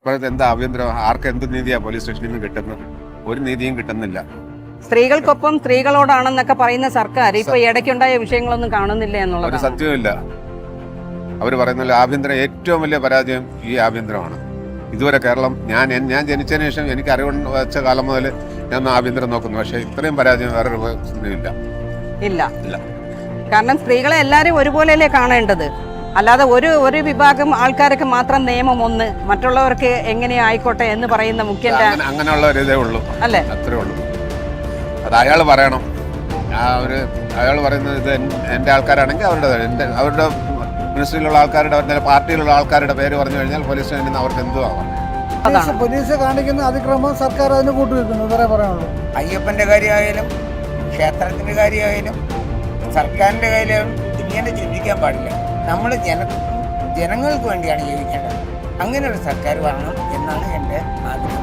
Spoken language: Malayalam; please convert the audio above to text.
ഇപ്പോഴത്തെ എന്താ ആഭ്യന്തരം, ആർക്ക് എന്ത് നീതിയാണ് പോലീസ് സ്റ്റേഷനിൽ നിന്ന് കിട്ടുന്നത്? ഒരു നീതിയും കിട്ടുന്നില്ല. സ്ത്രീകൾക്കൊപ്പം സ്ത്രീകളോടാണെന്നൊക്കെ പറയുന്ന സർക്കാർ ഇപ്പൊ ഇടയ്ക്കുണ്ടായ വിഷയങ്ങളൊന്നും കാണുന്നില്ല ഒരു എന്നുള്ളത് സത്യവുമില്ല. അവർ പറയുന്നില്ല, ആഭ്യന്തരം ഏറ്റവും വലിയ പരാജയം ഈ ആഭ്യന്തരമാണ്. ഇതുവരെ കേരളം, ഞാൻ ജനിച്ചതിന് ശേഷം എനിക്ക് അറിവ് വെച്ച കാലം മുതൽ ഞാൻ ആഭ്യന്തരം നോക്കുന്നു. പക്ഷേ ഇത്രയും പരാജയം വേറെ ഇല്ല. ഇല്ല. കാരണം സ്ത്രീകളെ എല്ലാവരും ഒരുപോലെയല്ലേ കാണേണ്ടത്. അല്ലാതെ ഒരു വിഭാഗം ആൾക്കാർക്ക് മാത്രം നിയമം ഒന്ന്, മറ്റുള്ളവർക്ക് എങ്ങനെ ആയിക്കോട്ടെ എന്ന് പറയുന്ന മുഖ്യന്റെ അങ്ങനെയുള്ള ഒരു ഇതേ ഉള്ളൂ അല്ലേ? അത്രേ ഉള്ളൂ. അത് അയാൾ പറയണം. അയാൾ പറയുന്നത് ഇത് എൻ്റെ ആൾക്കാരാണെങ്കിൽ അവരുടെ മിനിസ്ട്രിയിലുള്ള ആൾക്കാരുടെ, അവരുടെ പാർട്ടിയിലുള്ള ആൾക്കാരുടെ പേര് പറഞ്ഞു കഴിഞ്ഞാൽ പോലീസ് സ്റ്റേഷനിൽ നിന്ന് അവർക്ക് എന്തും ആവാം. പോലീസ് കാണിക്കുന്ന അതിക്രമം സർക്കാർ അതിന് കൂട്ടുവെക്കുന്നു. വേറെ പറയാനുള്ളൂ. അയ്യപ്പന്റെ കാര്യമായാലും ക്ഷേത്രത്തിന്റെ കാര്യമായാലും സർക്കാരിന്റെ കാര്യമായാലും ഇങ്ങനെ ചിന്തിക്കാൻ പാടില്ല. നമ്മൾ ജനങ്ങൾക്ക് വേണ്ടിയാണ് ജീവിക്കേണ്ടത്. അങ്ങനെ ഒരു സർക്കാർ വരണം എന്നാണ് എൻ്റെ ആഗ്രഹം.